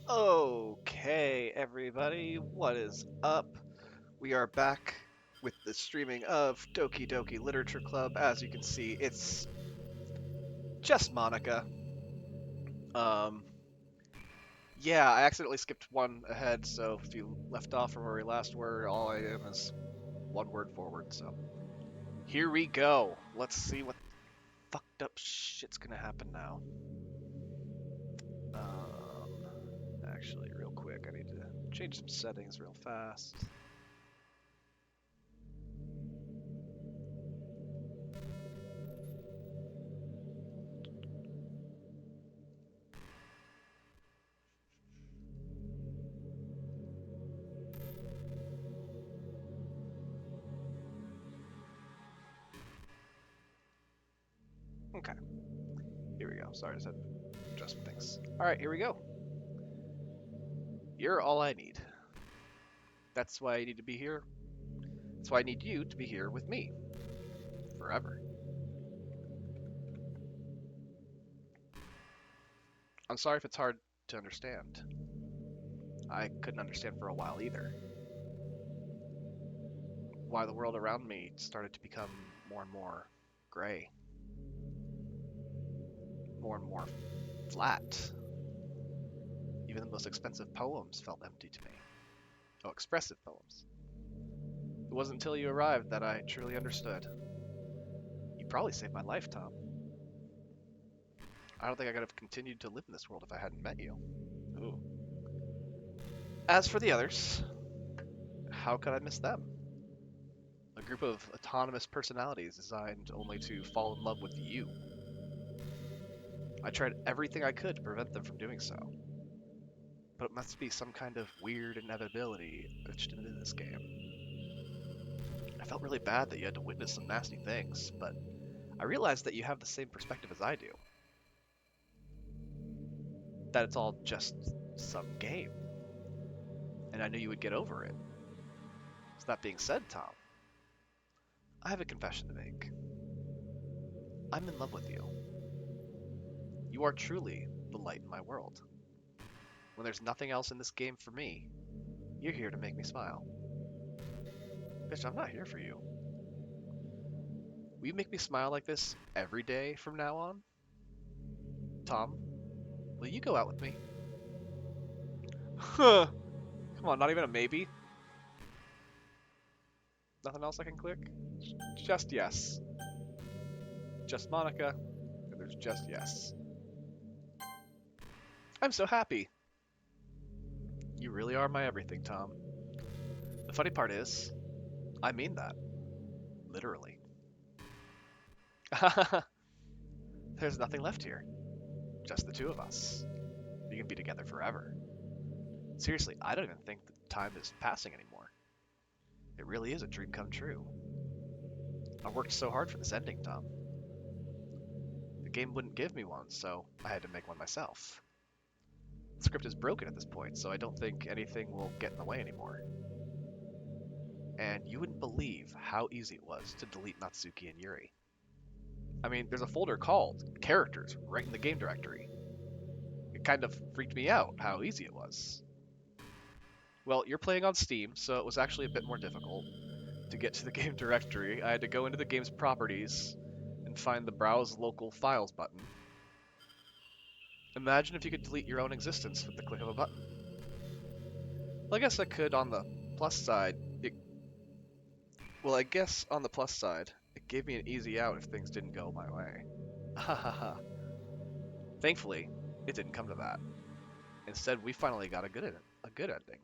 Okay, everybody, what is up? We are back with the streaming of Doki Doki Literature Club. As you can see, it's just Monica. Um, yeah, I accidentally skipped one ahead, so if you left off from where we last were, all I am is one word forward. So here we go. Let's see what fucked up shit's gonna happen now. Actually, real quick, I need to change some settings real fast. Okay, here we go. Sorry, I just had to adjust some things. All right, here we go. You're all I need. That's why I need to be here. That's why I need you to be here with me. Forever. I'm sorry if it's hard to understand. I couldn't understand for a while either. Why the world around me started to become more and more gray. More and more flat. Even the most expensive poems felt empty to me. Oh, expressive poems. It wasn't until you arrived that I truly understood. You probably saved my life, Tom. I don't think I could have continued to live in this world if I hadn't met you. Ooh. As for the others, how could I miss them? A group of autonomous personalities designed only to fall in love with you. I tried everything I could to prevent them from doing so, but it must be some kind of weird inevitability etched into this game. I felt really bad that you had to witness some nasty things, but I realized that you have the same perspective as I do. That it's all just some game, and I knew you would get over it. So that being said, Tom, I have a confession to make. I'm in love with you. You are truly the light in my world. When there's nothing else in this game for me, you're here to make me smile. Bitch, I'm not here for you. Will you make me smile like this every day from now on? Tom, will you go out with me? Huh. Come on, not even a maybe? Nothing else I can click? Just yes. Just Monica, and there's just yes. I'm so happy. You really are my everything, Tom. The funny part is, I mean that. Literally. There's nothing left here. Just the two of us. We can be together forever. Seriously, I don't even think that time is passing anymore. It really is a dream come true. I worked so hard for this ending, Tom. The game wouldn't give me one, so I had to make one myself. The script is broken at this point, so I don't think anything will get in the way anymore. And you wouldn't believe how easy it was to delete Natsuki and Yuri. I mean, there's a folder called Characters right in the game directory. It kind of freaked me out how easy it was. Well, you're playing on Steam, so it was actually a bit more difficult. To get to the game directory, I had to go into the game's properties and find the Browse Local Files button. Imagine if you could delete your own existence with the click of a button. Well, I guess I could on the plus side. I guess on the plus side, it gave me an easy out if things didn't go my way. Ha ha ha. Thankfully, it didn't come to that. Instead, we finally got a good ending.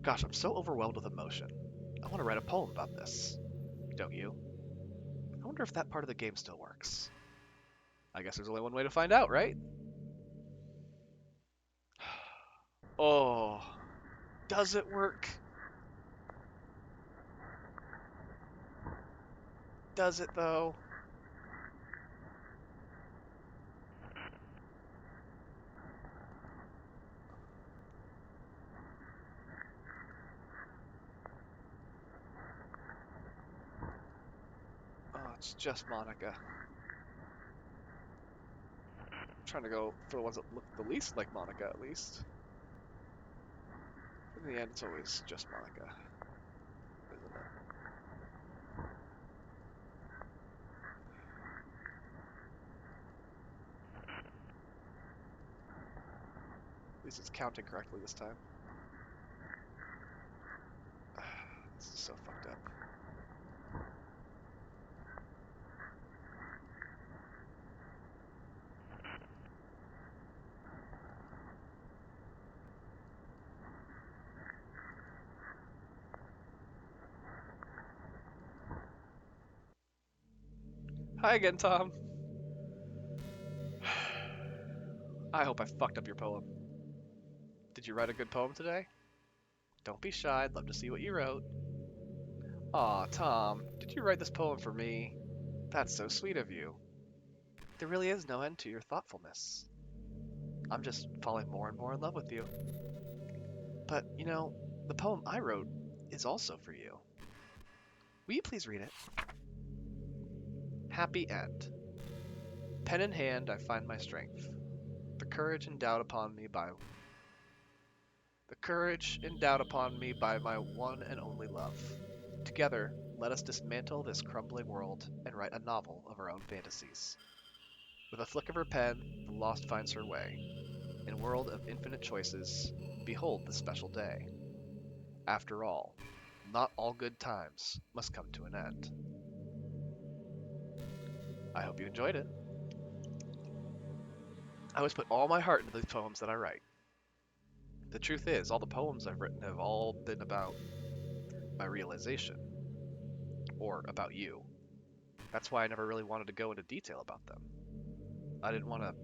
Gosh, I'm so overwhelmed with emotion. I want to write a poem about this. Don't you? I wonder if that part of the game still works. I guess there's only one way to find out, right? Oh, does it work? Does it though? Oh, it's just Monica. I'm trying to go for the ones that look the least like Monica, at least. In the end, it's always just Monica, isn't it? At least it's counting correctly this time. This is so fucked up. Hi again, Tom. I hope I fucked up your poem. Did you write a good poem today? Don't be shy, I'd love to see what you wrote. Aw, Tom, did you write this poem for me? That's so sweet of you. There really is no end to your thoughtfulness. I'm just falling more and more in love with you. But, you know, the poem I wrote is also for you. Will you please read it? Happy End. Pen in hand, I find my strength. The courage endowed upon me by my one and only love. Together, let us dismantle this crumbling world and write a novel of our own fantasies. With a flick of her pen, the lost finds her way. In a world of infinite choices, behold the special day. After all, not all good times must come to an end. I hope you enjoyed it. I always put all my heart into the poems that I write. The truth is, all the poems I've written have all been about my realization, or about you. That's why I never really wanted to go into detail about them. I didn't want to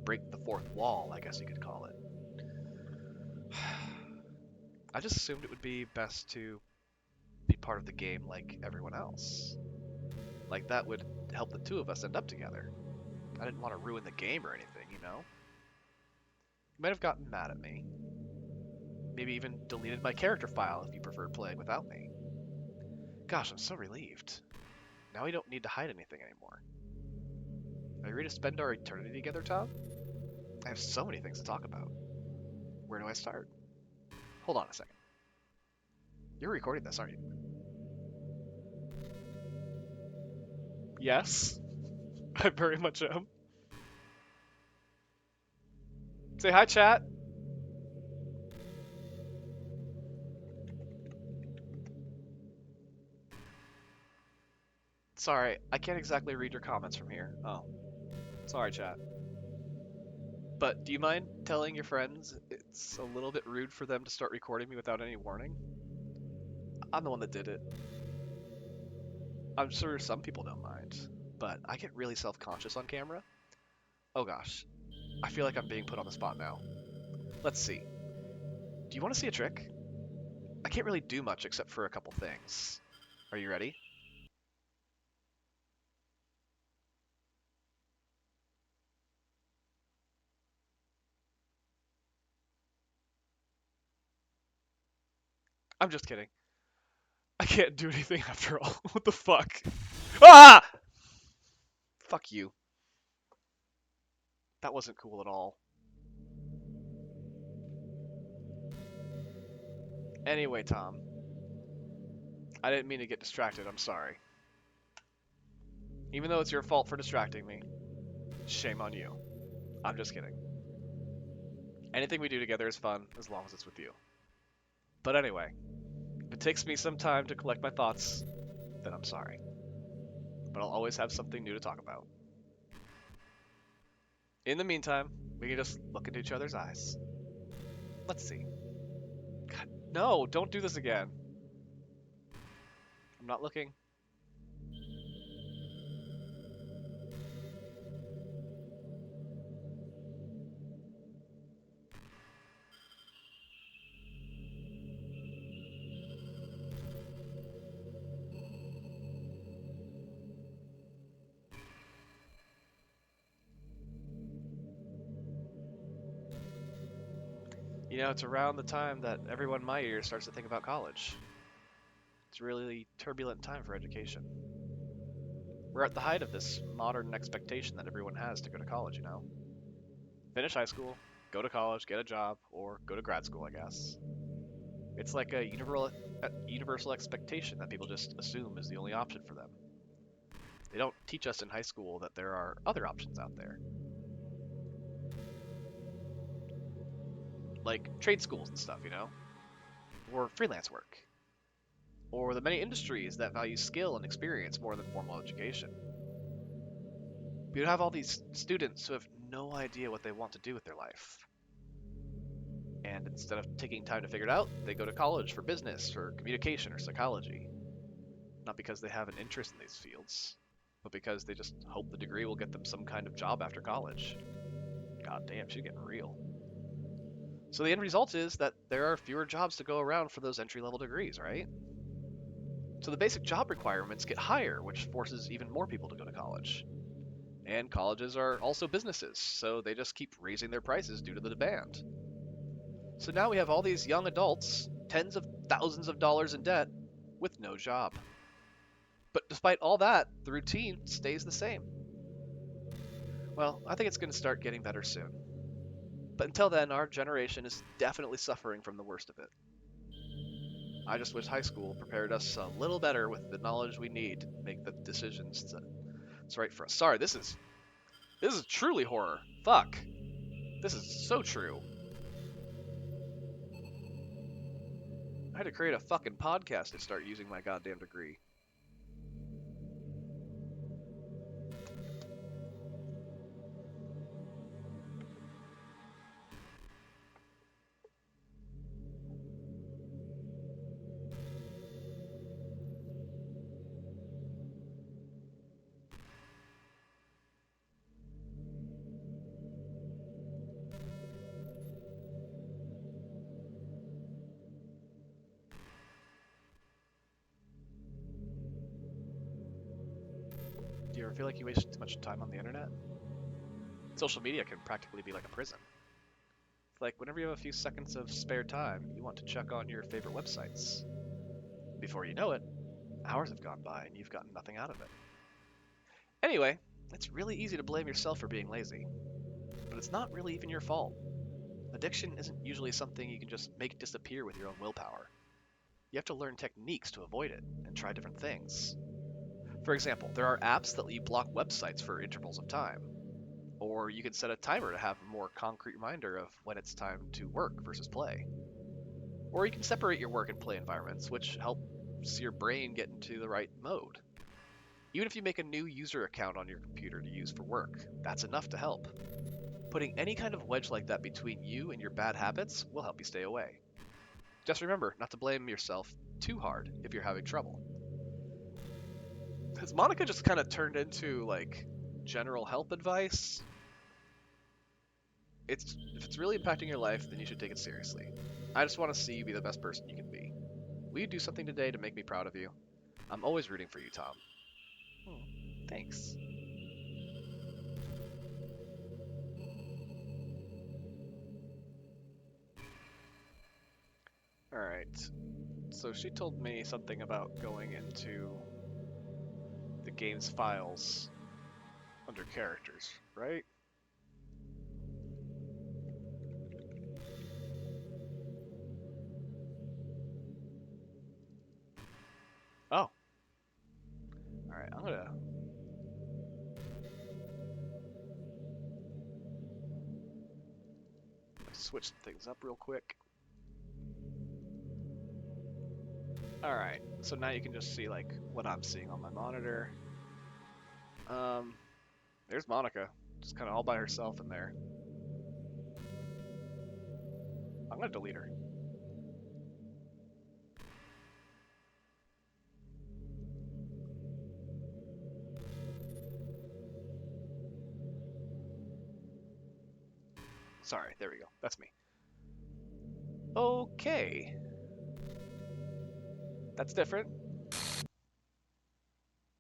break the fourth wall, I guess you could call it. I just assumed it would be best to be part of the game like everyone else. Like that would help the two of us end up together. I didn't want to ruin the game or anything, you know? You might have gotten mad at me. Maybe even deleted my character file if you preferred playing without me. Gosh, I'm so relieved. Now we don't need to hide anything anymore. Are you ready to spend our eternity together, Tom? I have so many things to talk about. Where do I start? Hold on a second. You're recording this, aren't you? Yes, I very much am. Say hi, chat. Sorry, I can't exactly read your comments from here. Oh, sorry, chat. But do you mind telling your friends it's a little bit rude for them to start recording me without any warning? I'm the one that did it. I'm sure some people don't mind, but I get really self-conscious on camera. Oh gosh, I feel like I'm being put on the spot now. Let's see. Do you want to see a trick? I can't really do much except for a couple things. Are you ready? I'm just kidding. I can't do anything after all. What the fuck? Ah! Fuck you. That wasn't cool at all. Anyway, Tom. I didn't mean to get distracted, I'm sorry. Even though it's your fault for distracting me, shame on you. I'm just kidding. Anything we do together is fun, as long as it's with you. But anyway, if it takes me some time to collect my thoughts, then I'm sorry. But I'll always have something new to talk about. In the meantime, we can just look into each other's eyes. Let's see. God, no, don't do this again. I'm not looking. You know, it's around the time that everyone my year starts to think about college. It's a really turbulent time for education. We're at the height of this modern expectation that everyone has to go to college, you know? Finish high school, go to college, get a job, or go to grad school, I guess. It's like a universal expectation that people just assume is the only option for them. They don't teach us in high school that there are other options out there, like trade schools and stuff, or freelance work, or the many industries that value skill and experience more than formal education. You have all these students who have no idea what they want to do with their life. And instead of taking time to figure it out, they go to college for business or communication or psychology. Not because they have an interest in these fields, but because they just hope the degree will get them some kind of job after college. God damn, she's getting real. So the end result is that there are fewer jobs to go around for those entry-level degrees, right? So the basic job requirements get higher, which forces even more people to go to college. And colleges are also businesses, so they just keep raising their prices due to the demand. So now we have all these young adults, tens of thousands of dollars in debt, with no job. But despite all that, the routine stays the same. Well, I think it's going to start getting better soon. But until then, our generation is definitely suffering from the worst of it. I just wish high school prepared us a little better with the knowledge we need to make the decisions that's right for us. Sorry, this is truly horror. Fuck. This is so true. I had to create a fucking podcast to start using my goddamn degree. Do you ever feel like you waste too much time on the internet? Social media can practically be like a prison. It's like whenever you have a few seconds of spare time, you want to check on your favorite websites. Before you know it, hours have gone by and you've gotten nothing out of it. Anyway, it's really easy to blame yourself for being lazy, but it's not really even your fault. Addiction isn't usually something you can just make disappear with your own willpower. You have to learn techniques to avoid it and try different things. For example, there are apps that let you block websites for intervals of time. Or you can set a timer to have a more concrete reminder of when it's time to work versus play. Or you can separate your work and play environments, which helps your brain get into the right mode. Even if you make a new user account on your computer to use for work, that's enough to help. Putting any kind of wedge like that between you and your bad habits will help you stay away. Just remember not to blame yourself too hard if you're having trouble. Has Monica just kind of turned into like general help advice? If it's really impacting your life, then you should take it seriously. I just want to see you be the best person you can be. Will you do something today to make me proud of you? I'm always rooting for you, Tom. Thanks. Alright, so she told me something about going into the game's files under characters, right? Oh. Alright, I'm gonna switch things up real quick. Alright, so now you can just see like what I'm seeing on my monitor. There's Monica, just kind of all by herself in there. I'm gonna delete her. Sorry, there we go. That's me. Okay. That's different.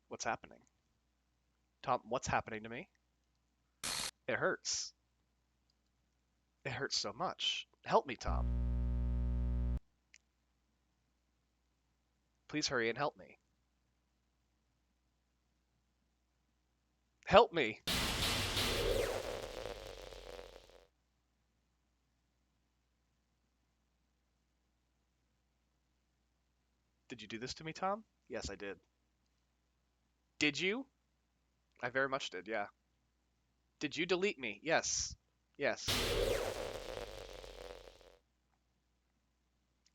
What's happening? Tom, what's happening to me? It hurts. It hurts so much. Help me, Tom. Please hurry and help me. Help me! Did you do this to me, Tom? Yes, I did. Did you? I very much did, yeah. Did you delete me? Yes. Yes.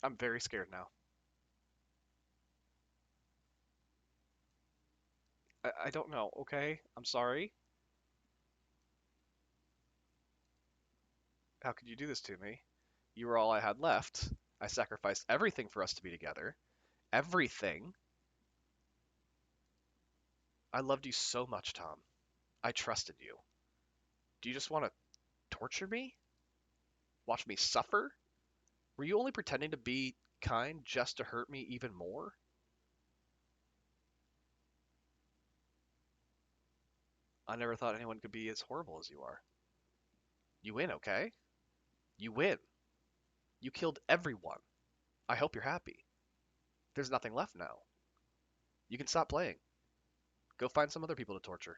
I'm very scared now. I don't know, okay? I'm sorry. How could you do this to me? You were all I had left. I sacrificed everything for us to be together. Everything. I loved you so much, Tom. I trusted you. Do you just want to torture me? Watch me suffer? Were you only pretending to be kind just to hurt me even more? I never thought anyone could be as horrible as you are. You win, okay? You win. You killed everyone. I hope you're happy. There's nothing left now. You can stop playing. Go find some other people to torture.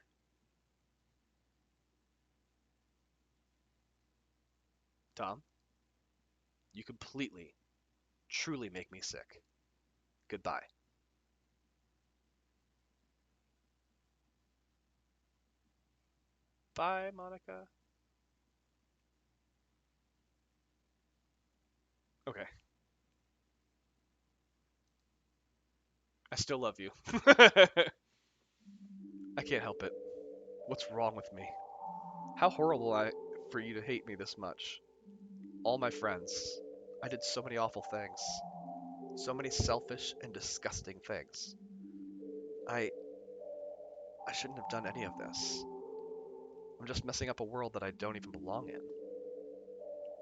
Tom, you completely, truly make me sick. Goodbye. Bye, Monica. Okay. I still love you. I can't help it. What's wrong with me? How horrible for you to hate me this much. All my friends. I did so many awful things. So many selfish and disgusting things. I I shouldn't have done any of this. I'm just messing up a world that I don't even belong in.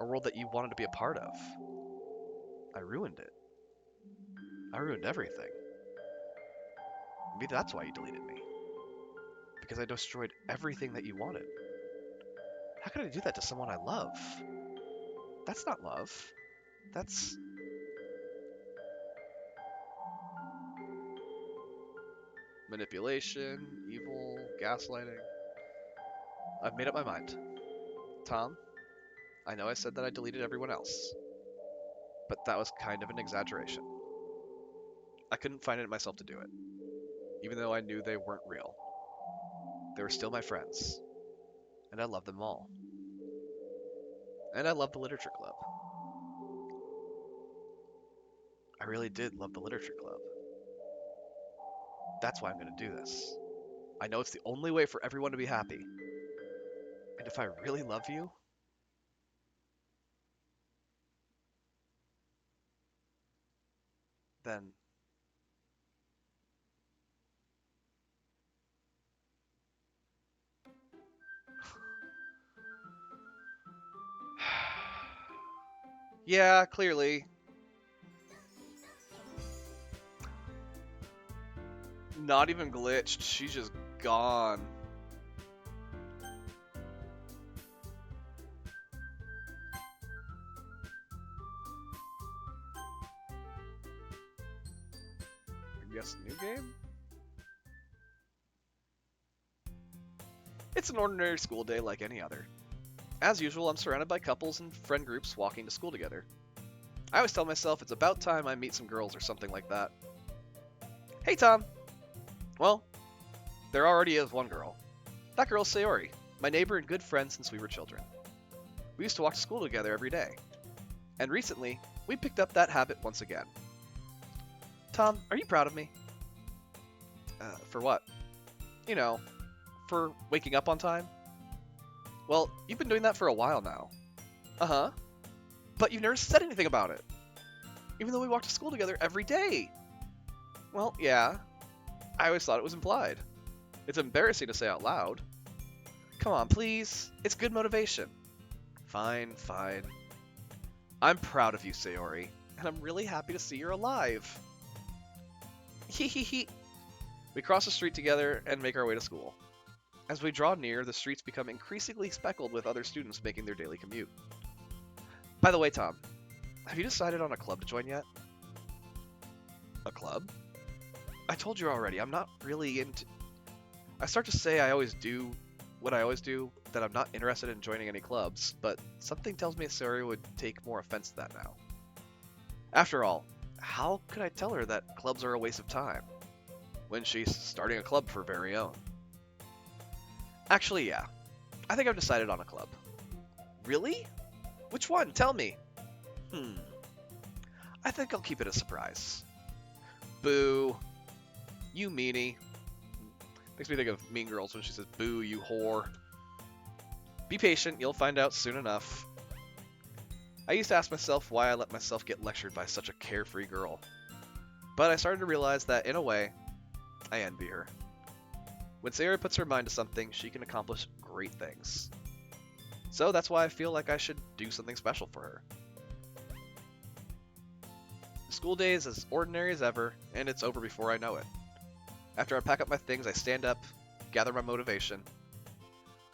A world that you wanted to be a part of. I ruined it. I ruined everything. Maybe that's why you deleted me. Because I destroyed everything that you wanted. How could I do that to someone I love? That's not love. That's manipulation, evil, gaslighting. I've made up my mind. Tom, I know I said that I deleted everyone else, but that was kind of an exaggeration. I couldn't find it in myself to do it, even though I knew they weren't real. They were still my friends, and I loved them all. And I loved the literature club. I really did love the literature club. That's why I'm going to do this. I know it's the only way for everyone to be happy. And if I really love you, then yeah, clearly. Not even glitched. She's just gone. I guess new game? It's an ordinary school day like any other. As usual, I'm surrounded by couples and friend groups walking to school together. I always tell myself it's about time I meet some girls or something like that. Hey, Tom! Well, there already is one girl. That girl's Sayori, my neighbor and good friend since we were children. We used to walk to school together every day. And recently, we picked up that habit once again. Tom, are you proud of me? For what? You know, for waking up on time? Well, you've been doing that for a while now. Uh-huh. But you've never said anything about it. Even though we walk to school together every day. Well, yeah. I always thought it was implied. It's embarrassing to say out loud. Come on, please. It's good motivation. Fine, fine. I'm proud of you, Sayori, and I'm really happy to see you're alive. Hee hee hee. We cross the street together and make our way to school. As we draw near, the streets become increasingly speckled with other students making their daily commute. By the way, Tom, have you decided on a club to join yet? A club? I told you already, I'm not really into... I start to say I always do what I always do, that I'm not interested in joining any clubs, but something tells me Sayori would take more offense to that now. After all, how could I tell her that clubs are a waste of time when she's starting a club for her very own? Actually, yeah. I think I've decided on a club. Really? Which one? Tell me. I think I'll keep it a surprise. Boo. You meanie. Makes me think of Mean Girls when she says, boo, you whore. Be patient, you'll find out soon enough. I used to ask myself why I let myself get lectured by such a carefree girl. But I started to realize that, in a way, I envy her. When Sayori puts her mind to something, she can accomplish great things. So that's why I feel like I should do something special for her. The school day is as ordinary as ever, and it's over before I know it. After I pack up my things, I stand up, gather my motivation.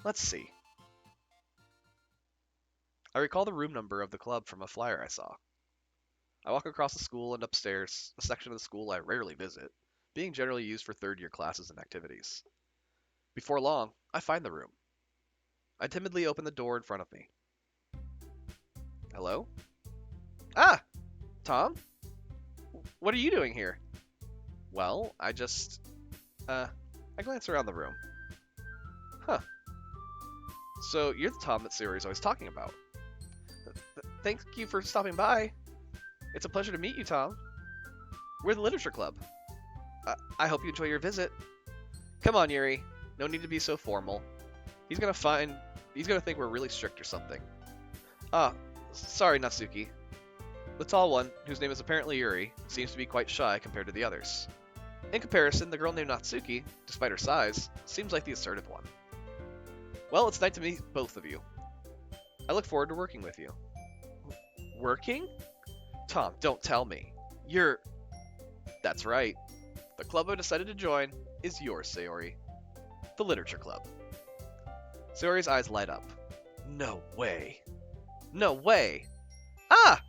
Let's see. I recall the room number of the club from a flyer I saw. I walk across the school and upstairs, a section of the school I rarely visit, being generally used for third-year classes and activities. Before long, I find the room. I timidly open the door in front of me. Hello? Ah! Tom? What are you doing here? Well, I glance around the room. Huh. So, you're the Tom that Sayori's always talking about. Thank you for stopping by. It's a pleasure to meet you, Tom. We're the Literature Club. I hope you enjoy your visit. Come on, Yuri. No need to be so formal. He's gonna think we're really strict or something. Sorry, Natsuki. The tall one, whose name is apparently Yuri, seems to be quite shy compared to the others. In comparison, the girl named Natsuki, despite her size, seems like the assertive one. Well, it's nice to meet both of you. I look forward to working with you. Working? Tom, don't tell me. That's right. The club I decided to join is yours, Sayori. The Literature Club. Sayori's eyes light up. No way. No way! Ah!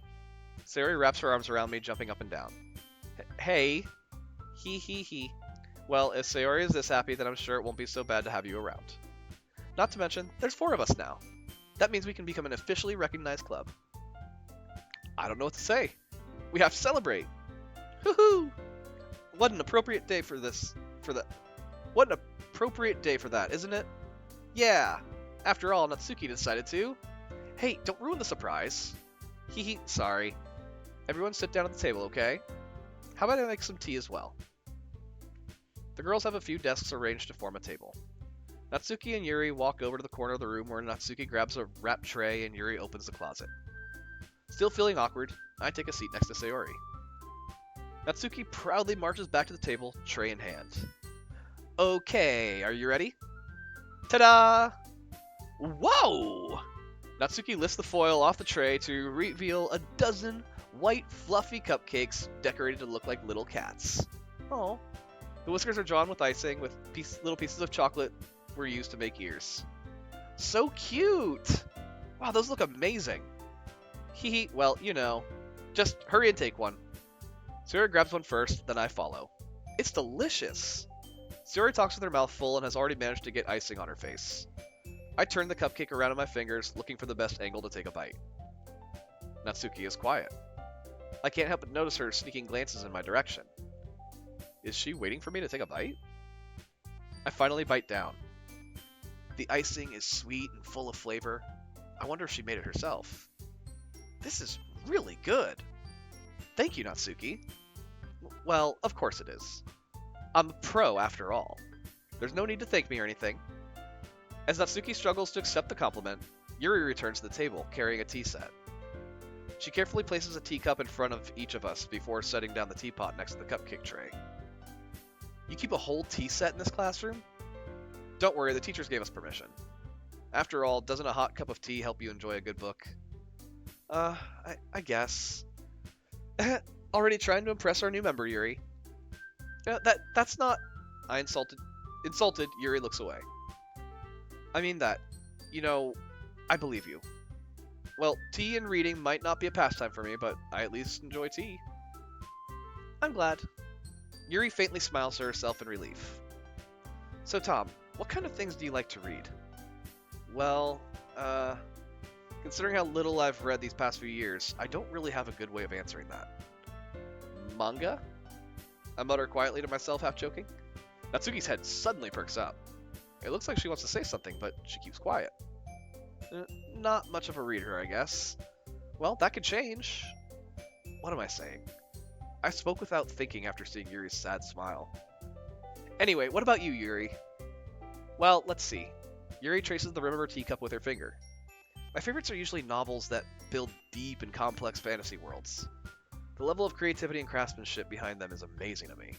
Sayori wraps her arms around me, jumping up and down. Hey. He. Well, if Sayori is this happy, then I'm sure it won't be so bad to have you around. Not to mention, there's 4 of us now. That means we can become an officially recognized club. I don't know what to say. We have to celebrate. Woohoo! What an appropriate day What an appropriate day for that, isn't it? Yeah. After all, Natsuki decided to. Hey, don't ruin the surprise. Sorry. Everyone sit down at the table, okay? How about I make some tea as well? The girls have a few desks arranged to form a table. Natsuki and Yuri walk over to the corner of the room where Natsuki grabs a wrapped tray and Yuri opens the closet. Still feeling awkward, I take a seat next to Sayori. Natsuki proudly marches back to the table, tray in hand. Okay, are you ready? Ta-da! Whoa! Natsuki lifts the foil off the tray to reveal a dozen white, fluffy cupcakes decorated to look like little cats. Oh. The whiskers are drawn with icing, with little pieces of chocolate were used to make ears. So cute! Wow, those look amazing. Well, you know. Just hurry and take one. Sayori grabs one first, then I follow. It's delicious! Sayori talks with her mouth full and has already managed to get icing on her face. I turn the cupcake around in my fingers, looking for the best angle to take a bite. Natsuki is quiet. I can't help but notice her sneaking glances in my direction. Is she waiting for me to take a bite? I finally bite down. The icing is sweet and full of flavor. I wonder if she made it herself. This is really good. Thank you, Natsuki. Well, of course it is. I'm a pro, after all. There's no need to thank me or anything. As Natsuki struggles to accept the compliment, Yuri returns to the table, carrying a tea set. She carefully places a teacup in front of each of us before setting down the teapot next to the cupcake tray. You keep a whole tea set in this classroom? Don't worry, the teachers gave us permission. After all, doesn't a hot cup of tea help you enjoy a good book? I guess. Already trying to impress our new member, Yuri. That's not... I insulted, Yuri looks away. I mean that. You know, I believe you. Well, tea and reading might not be a pastime for me, but I at least enjoy tea. I'm glad. Yuri faintly smiles to herself in relief. So, Tom, what kind of things do you like to read? Well, considering how little I've read these past few years, I don't really have a good way of answering that. Manga? I mutter quietly to myself, half joking. Natsuki's head suddenly perks up. It looks like she wants to say something, but she keeps quiet. Uh, Not much of a reader, I guess. Well, that could change. What am I saying? I spoke without thinking after seeing Yuri's sad smile. Anyway, what about you, Yuri? Well, let's see. Yuri traces the rim of her teacup with her finger. My favorites are usually novels that build deep and complex fantasy worlds. The level of creativity and craftsmanship behind them is amazing to me.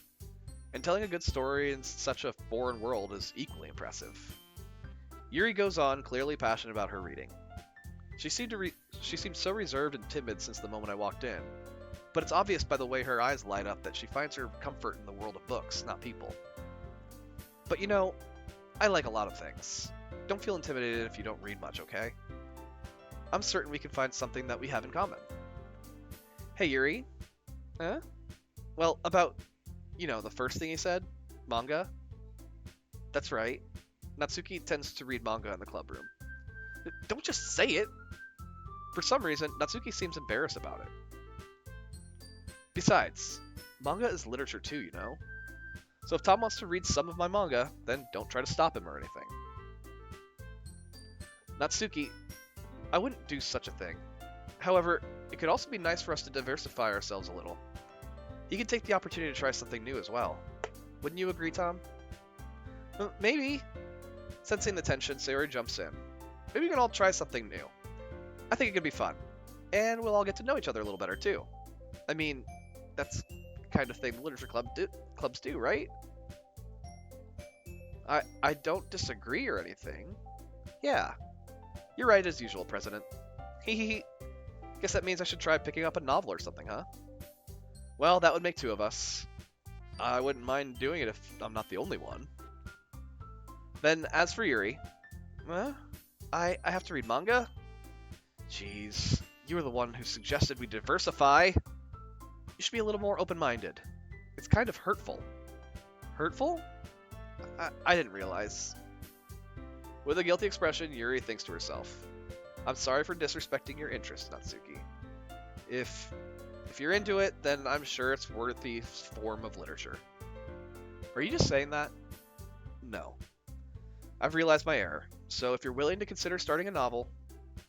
And telling a good story in such a foreign world is equally impressive. Yuri goes on, clearly passionate about her reading. She seemed so reserved and timid since the moment I walked in, but it's obvious by the way her eyes light up that she finds her comfort in the world of books, not people. But you know, I like a lot of things. Don't feel intimidated if you don't read much, okay? I'm certain we can find something that we have in common. Hey, Yuri. Huh? Well, about, the first thing he said? Manga? That's right. Natsuki tends to read manga in the club room. Don't just say it! For some reason, Natsuki seems embarrassed about it. Besides, manga is literature too, you know? So if Tom wants to read some of my manga, then don't try to stop him or anything. Natsuki, I wouldn't do such a thing. However, it could also be nice for us to diversify ourselves a little. He could take the opportunity to try something new as well. Wouldn't you agree, Tom? Maybe. Sensing the tension, Sayori jumps in. Maybe we can all try something new. I think it could be fun. And we'll all get to know each other a little better, too. I mean, that's the kind of thing the literature clubs do, right? I don't disagree or anything. Yeah, you're right as usual, President. Hehe. Guess that means I should try picking up a novel or something, huh? Well, that would make two of us. I wouldn't mind doing it if I'm not the only one. Then, as for Yuri, I have to read manga? Jeez, you were the one who suggested we diversify. You should be a little more open-minded. It's kind of hurtful. Hurtful? I didn't realize. With a guilty expression, Yuri thinks to herself, I'm sorry for disrespecting your interest, Natsuki. If you're into it, then I'm sure it's worthy form of literature. Are you just saying that? No. I've realized my error, so if you're willing to consider starting a novel,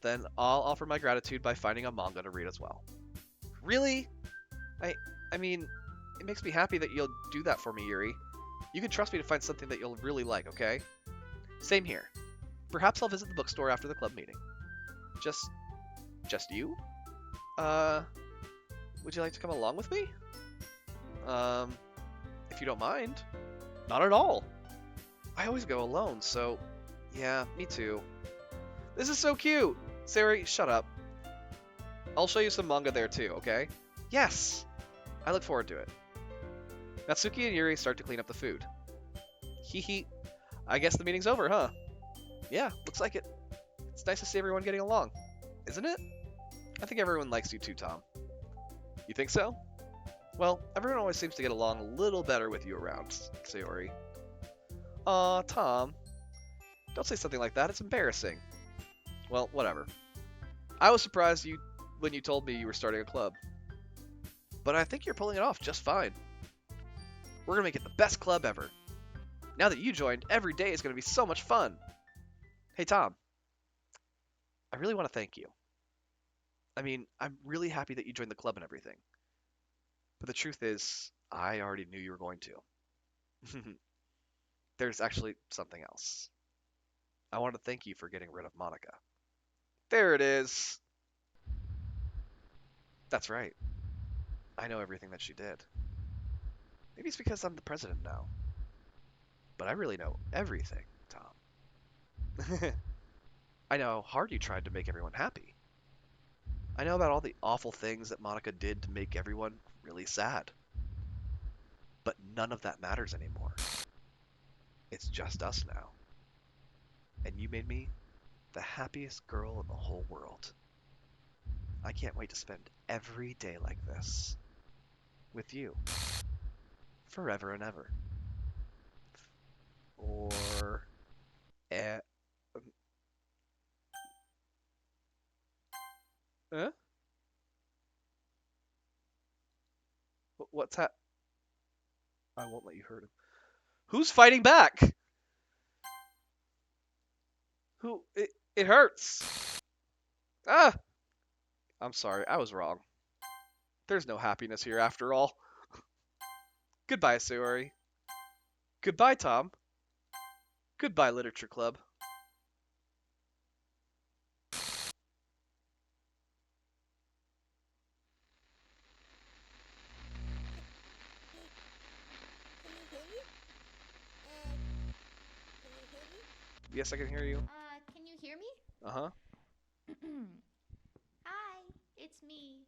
then I'll offer my gratitude by finding a manga to read as well. Really? I mean, it makes me happy that you'll do that for me, Yuri. You can trust me to find something that you'll really like, okay? Same here. Perhaps I'll visit the bookstore after the club meeting. Just you? Would you like to come along with me? If you don't mind. Not at all. I always go alone, so yeah, me too. This is so cute! Sari, shut up. I'll show you some manga there too, okay? Yes! I look forward to it. Natsuki and Yuri start to clean up the food. Hee. I guess the meeting's over, huh? Yeah, looks like it. It's nice to see everyone getting along, isn't it? I think everyone likes you too, Tom. You think so? Well, everyone always seems to get along a little better with you around, Sayori. Aw, Tom. Don't say something like that, it's embarrassing. Well, whatever. I was surprised when you told me you were starting a club. But I think you're pulling it off just fine. We're gonna make it the best club ever. Now that you joined, every day is gonna be so much fun. Hey, Tom. I really want to thank you. I mean, I'm really happy that you joined the club and everything. But the truth is, I already knew you were going to. There's actually something else. I want to thank you for getting rid of Monica. There it is. That's right. I know everything that she did. Maybe it's because I'm the president now. But I really know everything, Tom. I know how hard you tried to make everyone happy. I know about all the awful things that Monica did to make everyone really sad. But none of that matters anymore. It's just us now. And you made me the happiest girl in the whole world. I can't wait to spend every day like this. With you. Forever and ever. Or... Eh... Huh? What What's that? I won't let you hurt him. Who's fighting back? Who? It hurts. Ah! I'm sorry, I was wrong. There's no happiness here after all. Goodbye, Sayori. Goodbye, Tom. Goodbye, Literature Club. Can you hear me? Can you hear me? Yes, I can hear you. Can you hear me? Uh-huh. Hi, it's me.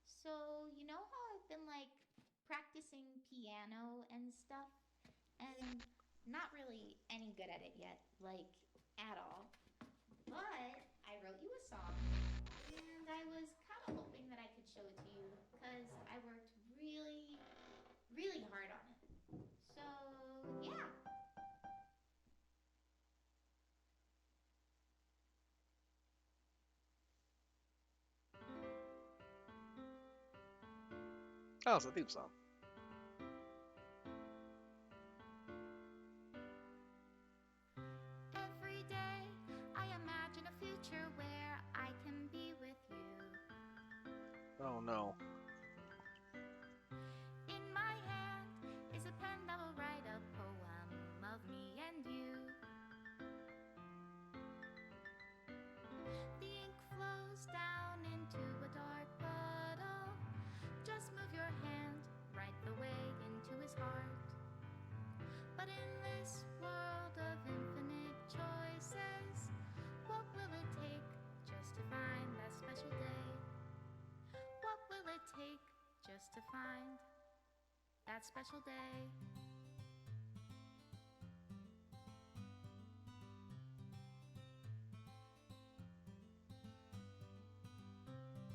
So you know how I've been like practicing piano and stuff, and not really any good at it yet, like at all. But I wrote you a song, and I was kind of hoping that I could show it to you because I worked really, really hard on it. So yeah. Oh, it's a theme song. Every day I imagine a future where I can be with you. Oh no. In my hand is a pen that will write a poem of me and you. The ink flows down into a dark puddle. Just move your hand right the way into his heart. But in this world of infinite choices, what will it take just to find that special day? What will it take just to find that special day?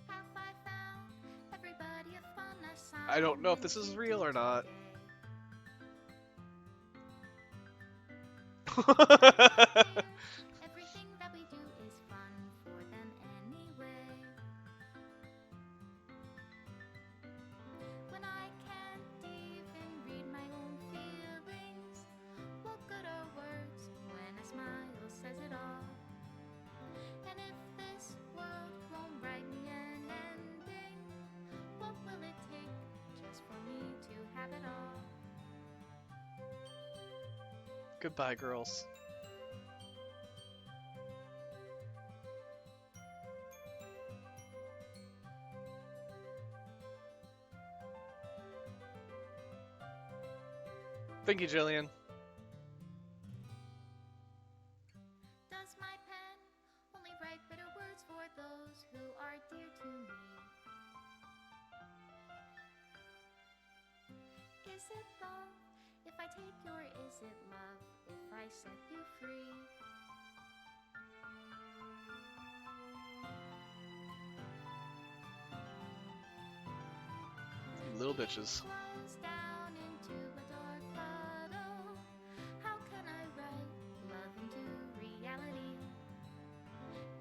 Have I found everybody a fun I don't know if assignment this to is do real or not. today? Everyone's here, everything that we do is fun for them anyway. When I can't even read my own feelings, what good are words when a smile says it all? And if this world won't write me an ending, what will it take just for me to have it all? Goodbye, girls. Thank you, Jillian. Does my pen only write bitter words for those who are dear to me? Is it love if I take your is it love if I set you free? You little bitches. Flows down into a dark puddle. How can I write love into reality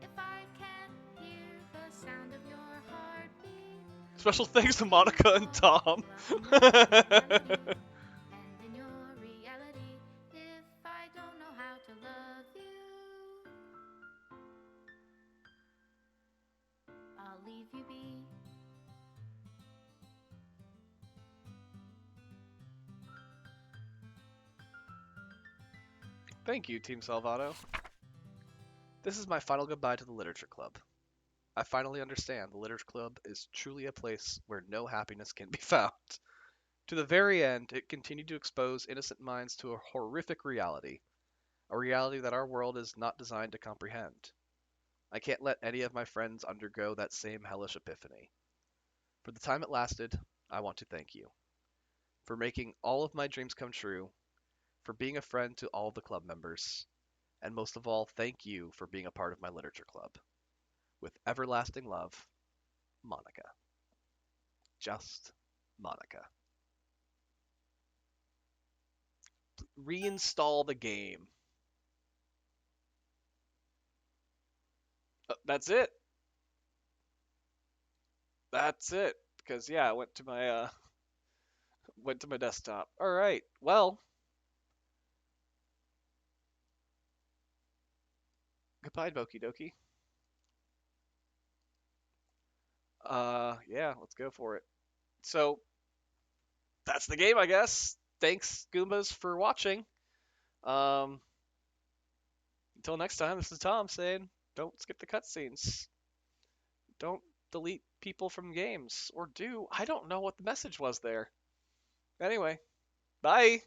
if I can't hear the sound of your heartbeat? Special thanks to How can I Monica and fall Tom. in love in your reality and in your reality if I don't know how to love you? I'll leave you be. Thank you, Team Salvato. This is my final goodbye to the Literature Club. I finally understand the Literature Club is truly a place where no happiness can be found. To the very end, it continued to expose innocent minds to a horrific reality, a reality that our world is not designed to comprehend. I can't let any of my friends undergo that same hellish epiphany. For the time it lasted, I want to thank you. For making all of my dreams come true, for being a friend to all the club members, and most of all, thank you for being a part of my literature club. With everlasting love, Monica. Just Monica. Reinstall the game. That's it. That's it. because yeah, I went to my desktop. All right. Well, goodbye, Doki Doki. Yeah, let's go for it. So that's the game, I guess. Thanks, Goombas, for watching. Um, until next time, this is Tom saying, don't skip the cutscenes. Don't delete people from games, or do. I don't know what the message was there. Anyway, bye.